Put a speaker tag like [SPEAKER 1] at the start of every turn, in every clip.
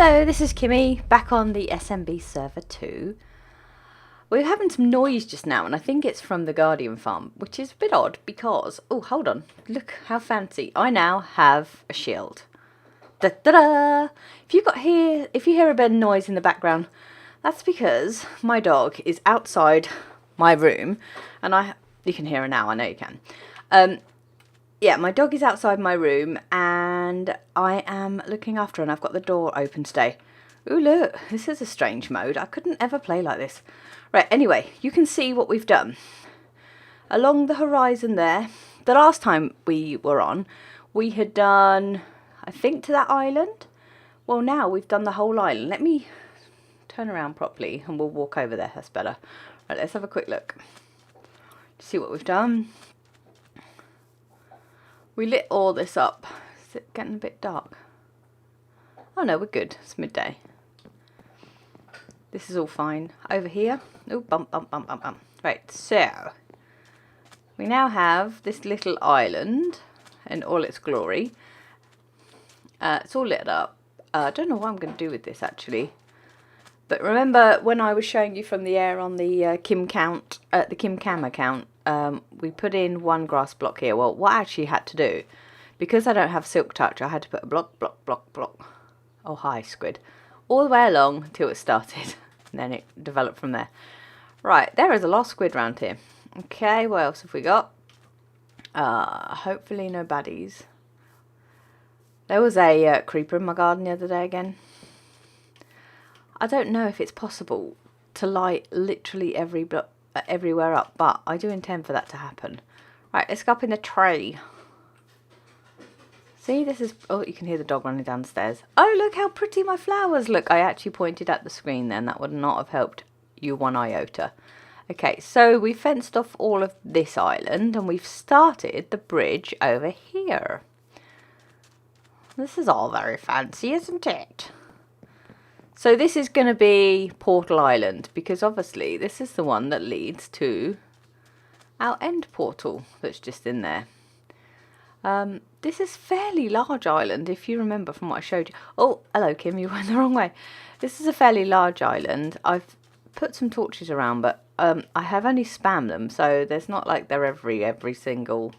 [SPEAKER 1] Hello, this is Kymmie, back on the SMB server 2. We're having some noise just now, and I think it's from the Guardian farm, which is a bit odd because... Oh, hold on. Look how fancy. I now have a shield. Da-da-da! If you hear a bit of noise in the background, that's because my dog is outside my room, and you can hear her now, I know you can. Yeah, my dog is outside my room and I am looking after her, and I've got the door open today. Ooh, look, this is a strange mode. I couldn't ever play like this. Right, anyway, you can see what we've done. Along the horizon there, the last time we were on, we had done, I think, to that island. Well, now we've done the whole island. Let me turn around properly and we'll walk over there. That's better. Right, let's have a quick look. See what we've done. We lit all this up. Is it getting a bit dark? Oh no, we're good. It's midday. This is all fine. Over here. Oh, bump, bump, bump, bump, bump. Right, so we now have this little island in all its glory. It's all lit up. I don't know what I'm going to do with this actually. But remember when I was showing you from the air on the Kymmie account, we put in one grass block here. Well, what I actually had to do, because I don't have silk touch, I had to put a block. Oh, hi, squid. All the way along until it started. And then it developed from there. Right, there is a lot of squid around here. Okay, what else have we got? Hopefully no baddies. There was a creeper in my garden the other day again. I don't know if it's possible to light literally everywhere up, but I do intend for that to happen. Right, let's go up in the tree. See, this is... Oh, you can hear the dog running downstairs. Oh, look how pretty my flowers look. I actually pointed at the screen then. That would not have helped you one iota. Okay, so we fenced off all of this island and we've started the bridge over here. This is all very fancy, isn't it? So this is going to be Portal Island, because obviously this is the one that leads to our end portal that's just in there. This is fairly large island, if you remember from what I showed you. Oh, hello Kim, you went the wrong way. This is a fairly large island. I've put some torches around, but I have only spammed them, so there's not like they're every single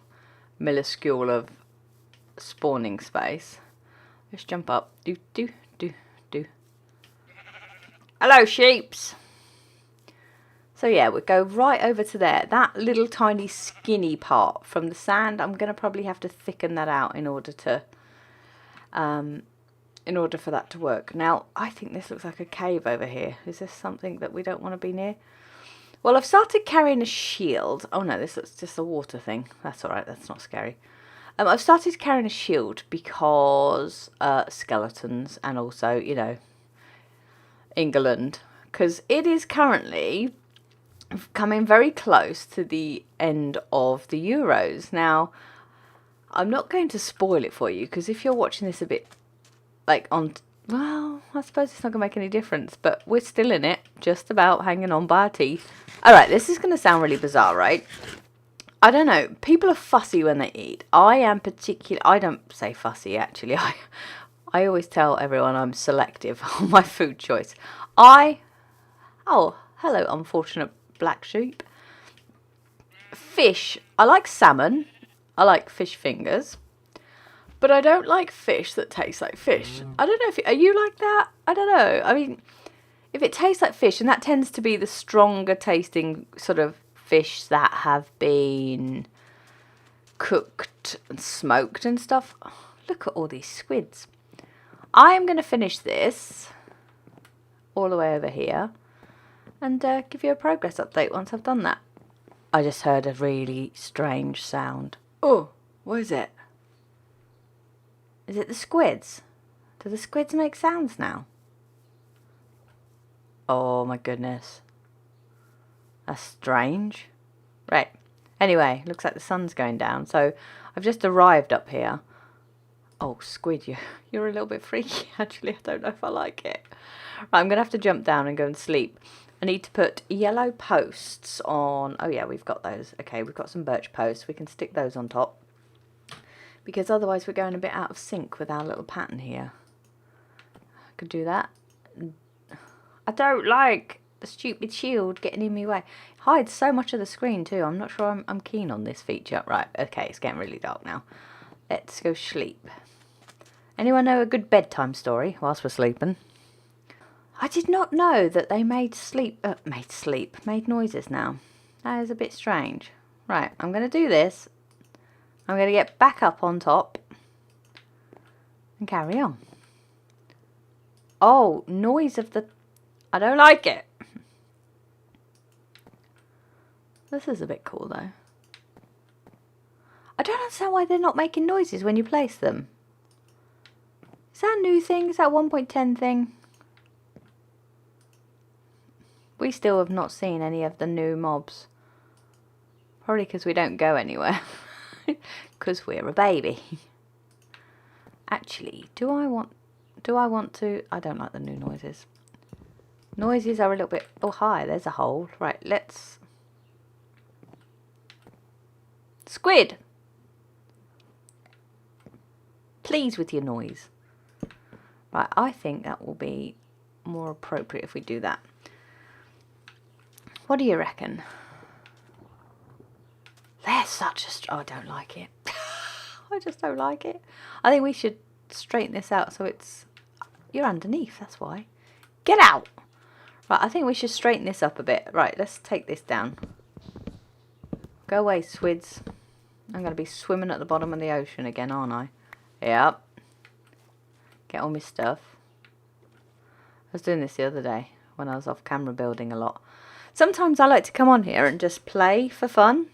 [SPEAKER 1] minuscule of spawning space. Let's jump up. Do. Hello, sheeps. So yeah, we'll go right over to there. That little tiny skinny part from the sand, I'm going to probably have to thicken that out in order for that to work. Now, I think this looks like a cave over here. Is this something that we don't want to be near? Well, I've started carrying a shield. Oh no, this looks just a water thing. That's all right. That's not scary. I've started carrying a shield because skeletons and also, you know, England, because it is currently coming very close to the end of the Euros. Now, I'm not going to spoil it for you, because if you're watching this a bit like on, well, I suppose it's not going to make any difference, but we're still in it, just about hanging on by our teeth. Alright, this is going to sound really bizarre, right? I don't know, people are fussy when they eat. I don't say fussy actually, I always tell everyone I'm selective on my food choice. Oh, hello, unfortunate black sheep. Fish. I like salmon. I like fish fingers. But I don't like fish that tastes like fish. I don't know are you like that? I don't know. I mean, if it tastes like fish, and that tends to be the stronger tasting sort of fish that have been cooked and smoked and stuff. Oh, look at all these squids. I am going to finish this all the way over here and give you a progress update once I've done that. I just heard a really strange sound. Oh, what is it? Is it the squids? Do the squids make sounds now? Oh my goodness. That's strange. Right. Anyway, looks like the sun's going down, so I've just arrived up here. Oh, squid, you're a little bit freaky, actually. I don't know if I like it. Right, I'm going to have to jump down and go and sleep. I need to put yellow posts on... Oh, yeah, we've got those. Okay, we've got some birch posts. We can stick those on top. Because otherwise we're going a bit out of sync with our little pattern here. could do that. I don't like the stupid shield getting in my way. It hides so much of the screen too. I'm not sure I'm keen on this feature. Right, okay, it's getting really dark now. Let's go sleep. Anyone know a good bedtime story whilst we're sleeping? I did not know that they made noises now. That is a bit strange. Right, I'm going to do this. I'm going to get back up on top and carry on. Oh, noise of the... I don't like it. This is a bit cool though. I don't understand why they're not making noises when you place them. Is that a new thing? Is that a 1.10 thing? We still have not seen any of the new mobs. Probably because we don't go anywhere. Because we're a baby. Actually, do I want to... I don't like the new noises. Noises are a little bit... Oh, hi, there's a hole. Right, let's... Squid! Please with your noise. Right, I think that will be more appropriate if we do that. What do you reckon? There's such a... Oh, I don't like it. I just don't like it. I think we should straighten this out so it's... You're underneath, that's why. Get out! Right, I think we should straighten this up a bit. Right, let's take this down. Go away, Squids. I'm going to be swimming at the bottom of the ocean again, aren't I? Yep. Get all my stuff. I was doing this the other day when I was off camera building a lot. Sometimes I like to come on here and just play for fun.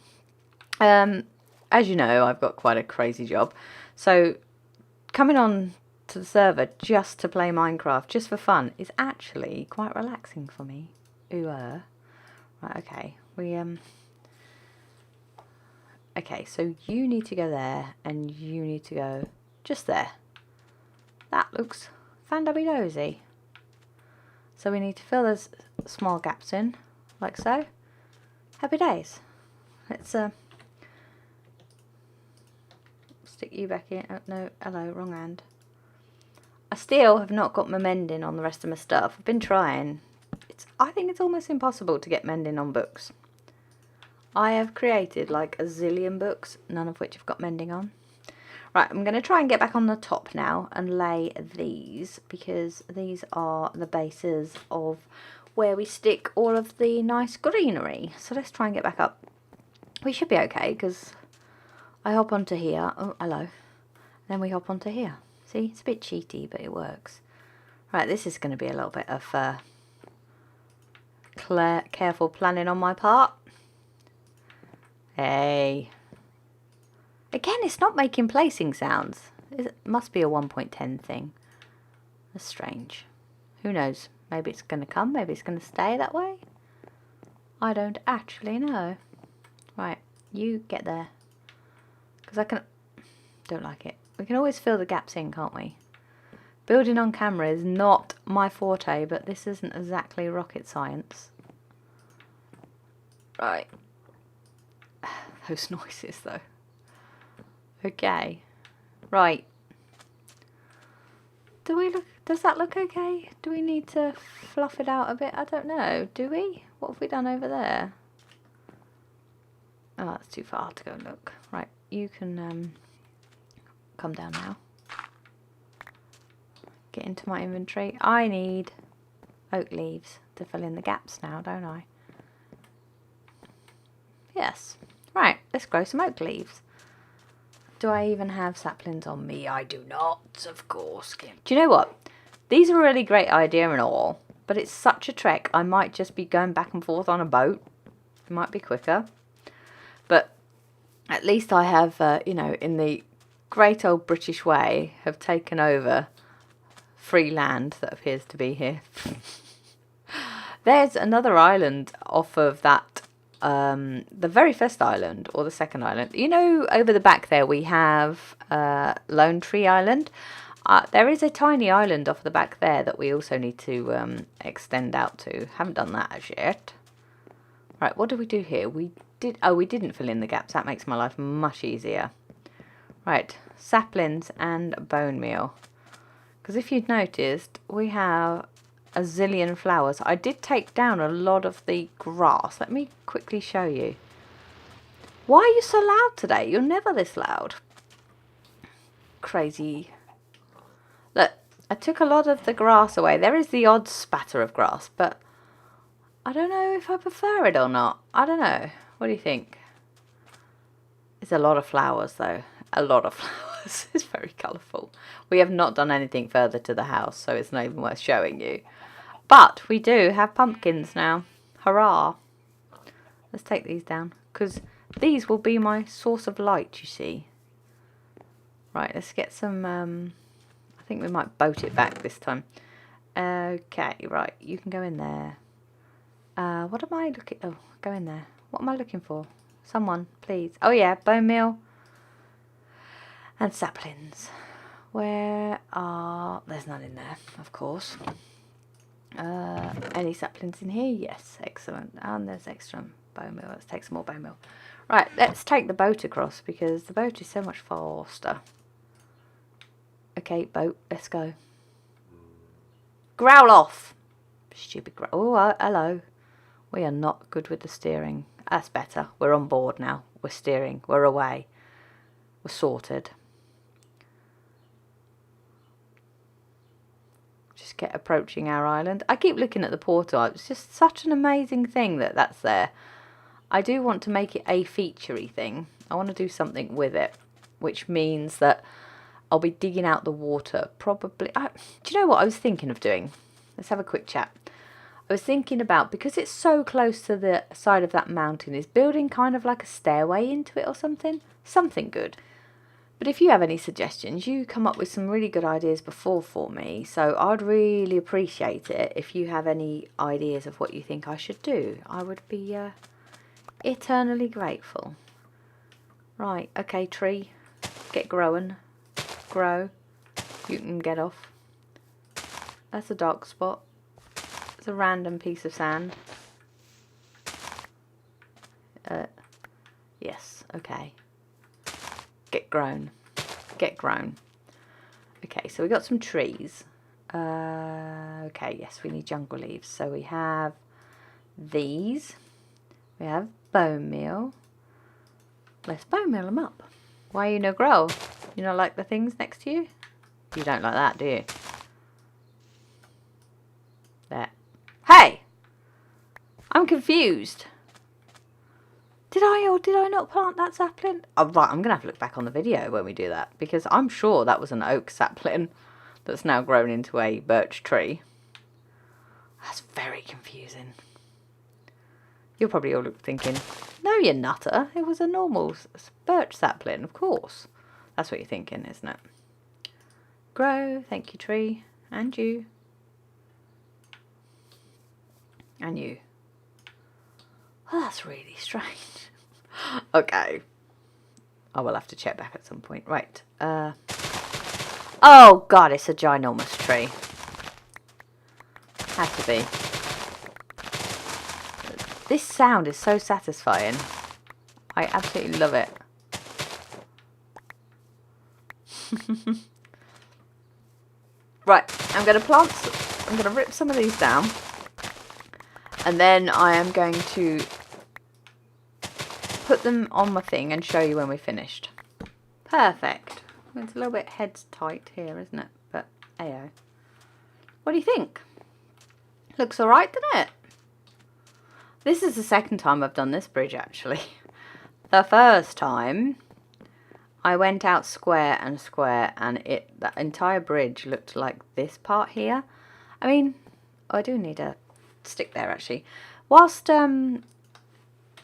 [SPEAKER 1] As you know, I've got quite a crazy job. So coming on to the server just to play Minecraft, just for fun, is actually quite relaxing for me. Ooh, right, okay. Okay, so you need to go there, and you need to go just there. That looks fan-dabby-dozy. So we need to fill those small gaps in, like so. Happy days. Let's stick you back in. Oh, no, hello, wrong hand. I still have not got my mending on the rest of my stuff. I've been trying. I think it's almost impossible to get mending on books. I have created like a zillion books, none of which have got mending on. Right, I'm going to try and get back on the top now and lay these, because these are the bases of where we stick all of the nice greenery. So let's try and get back up. We should be okay, because I hop onto here. Oh, hello. Then we hop onto here. See, it's a bit cheaty, but it works. Right, this is going to be a little bit of careful planning on my part. Hey. Again, it's not making placing sounds. It must be a 1.10 thing. That's strange. Who knows? Maybe it's going to come. Maybe it's going to stay that way. I don't actually know. Right, you get there. Because I can... Don't like it. We can always fill the gaps in, can't we? Building on camera is not my forte, but this isn't exactly rocket science. Right. Those noises, though. Okay. Right. Does that look okay? Do we need to fluff it out a bit? I don't know. Do we? What have we done over there? Oh, that's too far to go and look. Right, you can come down now. Get into my inventory. I need oak leaves to fill in the gaps now, don't I? Yes. Right, let's grow some oak leaves. Do I even have saplings on me? I do not, of course. Do you know what? These are a really great idea and all, but it's such a trek. I might just be going back and forth on a boat. It might be quicker. But at least I have, you know, in the great old British way, have taken over free land that appears to be here. There's another island off of that, the very first island, or the second island. You know, over the back there we have Lone Tree Island. There is a tiny island off the back there that we also need to extend out to. Haven't done that as yet. Right, what did we do here? We didn't fill in the gaps. That makes my life much easier. Right, saplings and bone meal. Because if you'd noticed, we have a zillion flowers. I did take down a lot of the grass. Let me quickly show you. Why are you so loud today? You're never this loud. Crazy. Look, I took a lot of the grass away. There is the odd spatter of grass, but I don't know if I prefer it or not. I don't know. What do you think? It's a lot of flowers, though. A lot of flowers. It's very colourful. We have not done anything further to the house, so it's not even worth showing you. But we do have pumpkins now. Hurrah. Let's take these down, because these will be my source of light, you see. Right, let's get some... I think we might boat it back this time. Okay, right, you can go in there. What am I looking... Oh, go in there. What am I looking for? Someone, please. Oh yeah, bone meal. And saplings. Where are... There's none in there, of course. Any saplings in here? Yes, excellent. And there's extra bone meal. Let's take some more bone meal. Right, let's take the boat across, because the boat is so much faster. Okay, boat, let's go. Growl off! Stupid growl. Oh, hello. We are not good with the steering. That's better. We're on board now. We're steering. We're away. We're sorted. Just get approaching our island. I keep looking at the portal. It's just such an amazing thing that that's there. I do want to make it a featurey thing. I want to do something with it, which means that I'll be digging out the water. Probably. Do you know what I was thinking of doing? Let's have a quick chat. I was thinking about, because it's so close to the side of that mountain, is building kind of like a stairway into it or something. Something good. But if you have any suggestions, you come up with some really good ideas before for me. So I'd really appreciate it if you have any ideas of what you think I should do. I would be eternally grateful. Right, okay, tree. Get growing. Grow. You can get off. That's a dark spot. It's a random piece of sand. Yes, okay. Get grown. Get grown. Okay, so we got some trees. Okay, yes, we need jungle leaves. So we have these. We have bone meal. Let's bone meal them up. Why you no grow? You not like the things next to you? You don't like that, do you? There. Hey! I'm confused. Did I or did I not plant that sapling? Oh, right, I'm going to have to look back on the video when we do that, because I'm sure that was an oak sapling that's now grown into a birch tree. That's very confusing. You're probably all thinking, no, you nutter. It was a normal birch sapling, of course. That's what you're thinking, isn't it? Grow, thank you, tree. And you. And you. Well, that's really strange. Okay. I will have to check back at some point. Right. Oh, God, it's a ginormous tree. Had to be. This sound is so satisfying. I absolutely love it. Right, I'm going to rip some of these down. And then I am going to put them on my thing and show you when we're finished. Perfect. It's a little bit head tight here, isn't it? But, ayo. What do you think? Looks alright, doesn't it? This is the second time I've done this bridge, actually. The first time, I went out square and square, and that entire bridge looked like this part here. I mean, I do need a stick there, actually. Whilst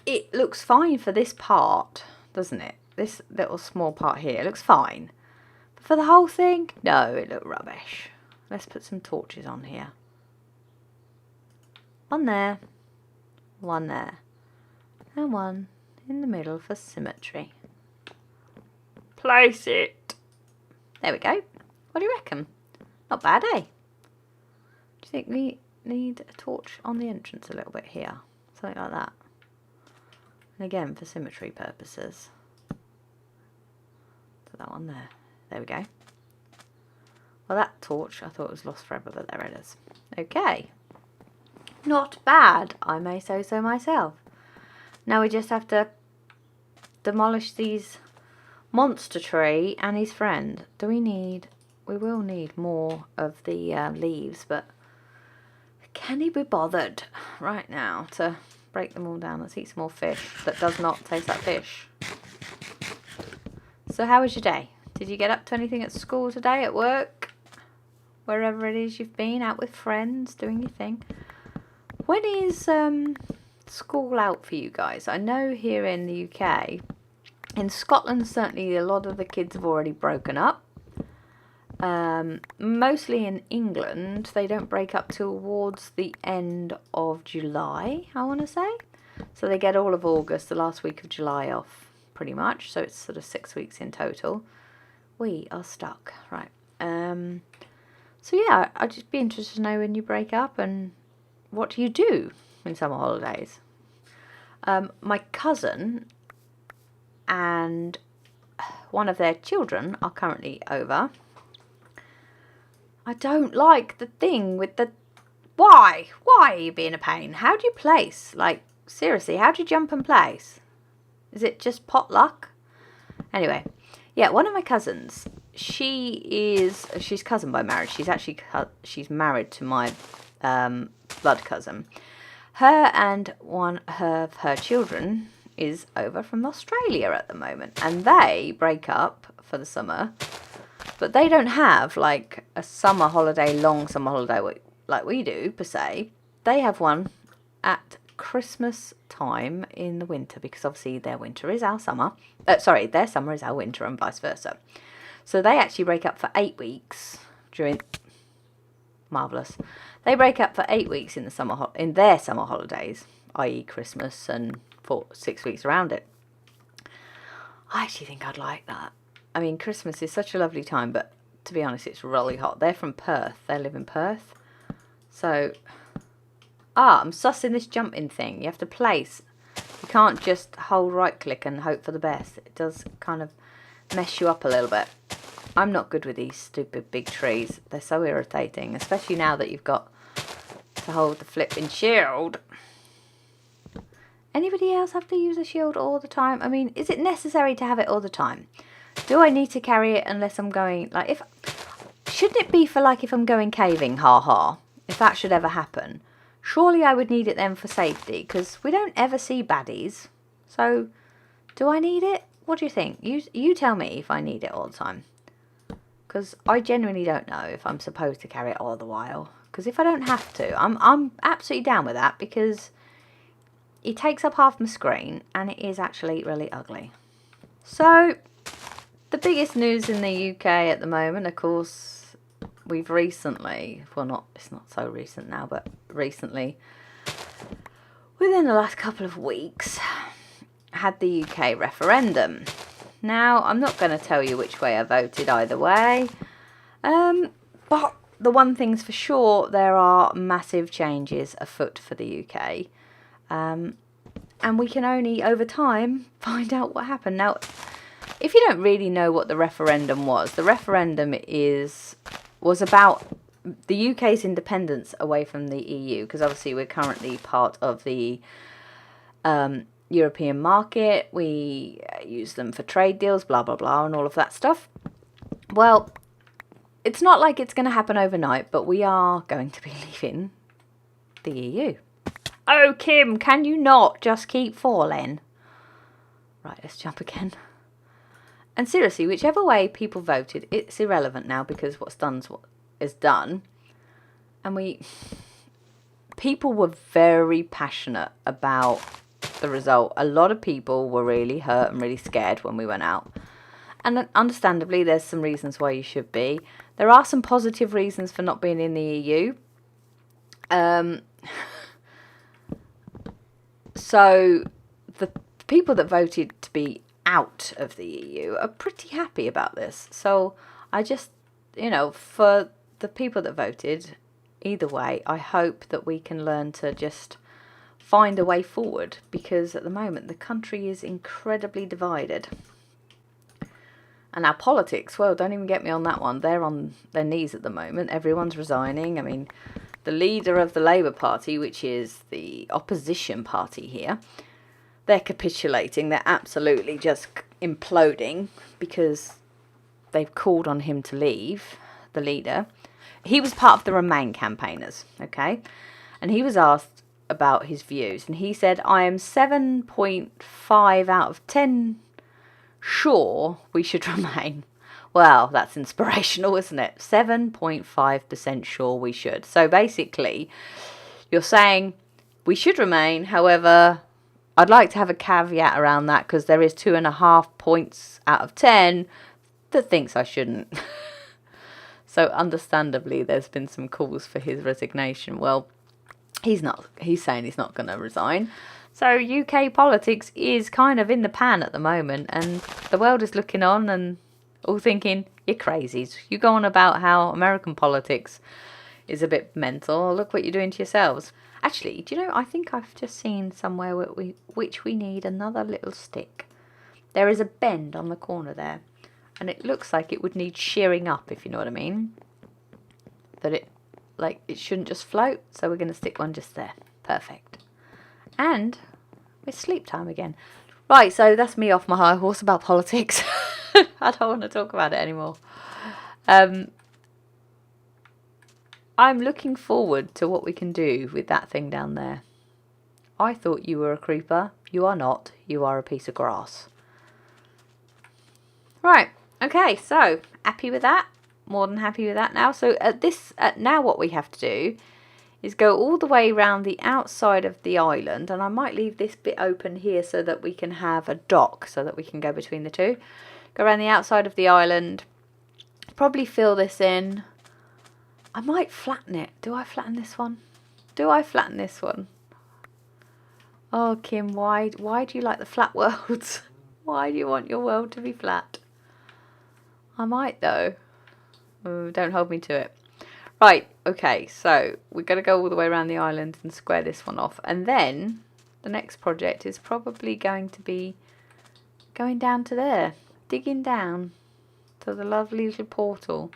[SPEAKER 1] it looks fine for this part, doesn't it? This little small part here, it looks fine. But for the whole thing, no, it looked rubbish. Let's put some torches on here. One there. One there. And one in the middle for symmetry. Place it. There we go. What do you reckon? Not bad, eh? Do you think we need a torch on the entrance a little bit here? Something like that. And again, for symmetry purposes. Put that one there. There we go. Well, that torch, I thought it was lost forever, but there it is. Okay. Not bad, I may say so myself. Now we just have to demolish these monster tree and his friend. Do we need... We will need more of the leaves, but can he be bothered right now to break them all down? Let's eat some more fish that does not taste like fish. So how was your day? Did you get up to anything at school today, at work? Wherever it is you've been, out with friends, doing your thing. When is school out for you guys? I know here in the UK, in Scotland certainly a lot of the kids have already broken up. Mostly in England, they don't break up towards the end of July, I want to say. So they get all of August, the last week of July off, pretty much. So it's sort of 6 weeks in total. We are stuck, right. So yeah, I'd just be interested to know when you break up and what do you do in summer holidays. My cousin and one of their children are currently over. I don't like the thing with the... Why? Why are you being a pain? How do you place? Like, seriously, how do you jump and place? Is it just potluck? Anyway, yeah, one of my cousins, she's cousin by marriage. She's married to my blood cousin. Her and one of her children is over from Australia at the moment. And they break up for the summer. But they don't have, like, a summer holiday, long summer holiday like we do, per se. They have one at Christmas time in the winter, because obviously their winter is our summer. Their summer is our winter and vice versa. So they actually break up for 8 weeks during... Marvellous. They break up for 8 weeks in their summer holidays, i.e. Christmas and 6 weeks around it. I actually think I'd like that. I mean, Christmas is such a lovely time, but to be honest, it's really hot. They're from Perth. They live in Perth. So, I'm sussing this jumping thing. You have to place. You can't just hold right click and hope for the best. It does kind of mess you up a little bit. I'm not good with these stupid big trees. They're so irritating, especially now that you've got to hold the flipping shield. Anybody else have to use a shield all the time? I mean, is it necessary to have it all the time? Do I need to carry it unless I'm going, like, shouldn't it be for, like, if I'm going caving, if that should ever happen? Surely I would need it then for safety, because we don't ever see baddies. So, do I need it? What do you think? You tell me if I need it all the time. Because I genuinely don't know if I'm supposed to carry it all the while. Because if I don't have to, I'm absolutely down with that, because it takes up half my screen, and it is actually really ugly. So... the biggest news in the UK at the moment, of course, we've recently, well, it's not so recent now, but recently, within the last couple of weeks, had the UK referendum. Now, I'm not going to tell you which way I voted either way, but the one thing's for sure, there are massive changes afoot for the UK, and we can only, over time, find out what happened. Now, if you don't really know what the referendum was, the referendum was about the UK's independence away from the EU, because obviously we're currently part of the European market. We use them for trade deals, blah, blah, blah, and all of that stuff. Well, it's not like it's going to happen overnight, but we are going to be leaving the EU. Oh, Kim, can you not just keep falling? Right, let's jump again. And seriously, whichever way people voted, it's irrelevant now, because what's done is done. And people were very passionate about the result. A lot of people were really hurt and really scared when we went out. And understandably, there's some reasons why you should be. There are some positive reasons for not being in the EU. So the people that voted to be out of the EU are pretty happy about this. So I just, for the people that voted, either way, I hope that we can learn to just find a way forward, because at the moment the country is incredibly divided. And our politics, well, don't even get me on that one. They're on their knees at the moment. Everyone's resigning. I mean, the leader of the Labour Party, which is the opposition party here, they're capitulating. They're absolutely just imploding because they've called on him to leave, the leader. He was part of the Remain campaigners, okay? And he was asked about his views. And he said, I am 7.5 out of 10 sure we should remain. Well, that's inspirational, isn't it? 7.5% sure we should. So basically, you're saying we should remain. However, I'd like to have a caveat around that because there is 2.5 points out of 10 that thinks I shouldn't. So understandably, there's been some calls for his resignation. Well, he's saying he's not going to resign. So UK politics is kind of in the pan at the moment, and the world is looking on and all thinking, you're crazies. You go on about how American politics is a bit mental. Look what you're doing to yourselves. Actually, do you know, I think I've just seen somewhere which we need another little stick. There is a bend on the corner there, and it looks like it would need shearing up, if you know what I mean. That it shouldn't just float, so we're going to stick one just there. Perfect. And it's sleep time again. Right, so that's me off my high horse about politics. I don't want to talk about it anymore. I'm looking forward to what we can do with that thing down there. I thought you were a creeper. You are not. You are a piece of grass. Right, okay, so happy with that. More than happy with that now. So now what we have to do is go all the way around the outside of the island, and I might leave this bit open here so that we can have a dock so that we can go between the two. Go around the outside of the island, probably fill this in. I might flatten it. Do I flatten this one? Do I flatten this one? Oh, Kim, why do you like the flat worlds? Why do you want your world to be flat? I might though. Oh, don't hold me to it. Right, okay, so we're going to go all the way around the island and square this one off. And then the next project is probably going to be going down to there. Digging down to the lovely little portal.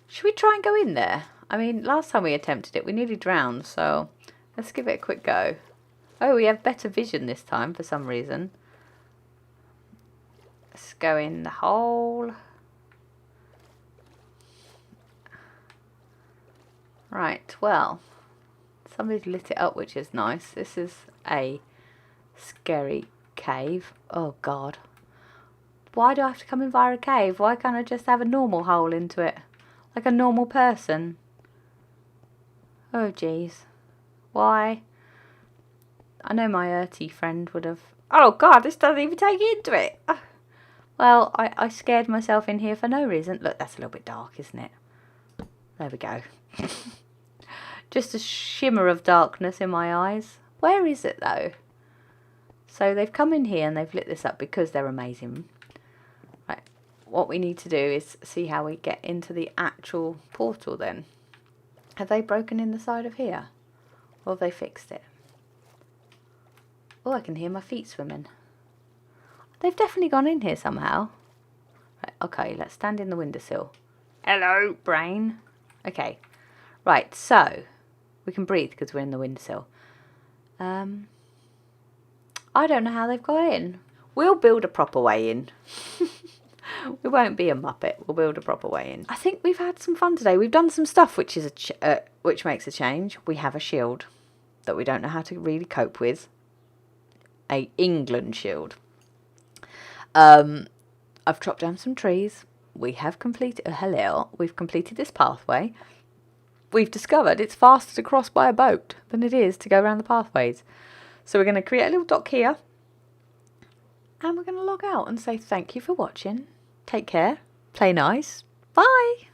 [SPEAKER 1] Should we try and go in there? I mean, last time we attempted it, we nearly drowned. So let's give it a quick go. Oh, we have better vision this time for some reason. Let's go in the hole. Right, well, somebody's lit it up, which is nice. This is a scary cave. Oh, God. Why do I have to come in via a cave? Why can't I just have a normal hole into it? Like a normal person? Oh, jeez. Why? I know my Erty friend would have... Oh, God, this doesn't even take you into it. Oh. Well, I scared myself in here for no reason. Look, that's a little bit dark, isn't it? There we go. Just a shimmer of darkness in my eyes. Where is it though? So they've come in here and they've lit this up because they're amazing. Right. What we need to do is see how we get into the actual portal then. Have they broken in the side of here? Or have they fixed it? Oh, I can hear my feet swimming. They've definitely gone in here somehow. Right, okay, let's stand in the windowsill. Hello, brain. Okay. Right, so we can breathe because we're in the windowsill. I don't know how they've got in. We'll build a proper way in. We won't be a muppet. We'll build a proper way in. I think we've had some fun today. We've done some stuff which is which makes a change. We have a shield that we don't know how to really cope with. A England shield. I've chopped down some trees. We have completed... We've completed this pathway. We've discovered it's faster to cross by a boat than it is to go around the pathways. So we're going to create a little dock here. And we're going to log out and say thank you for watching. Take care. Play nice. Bye.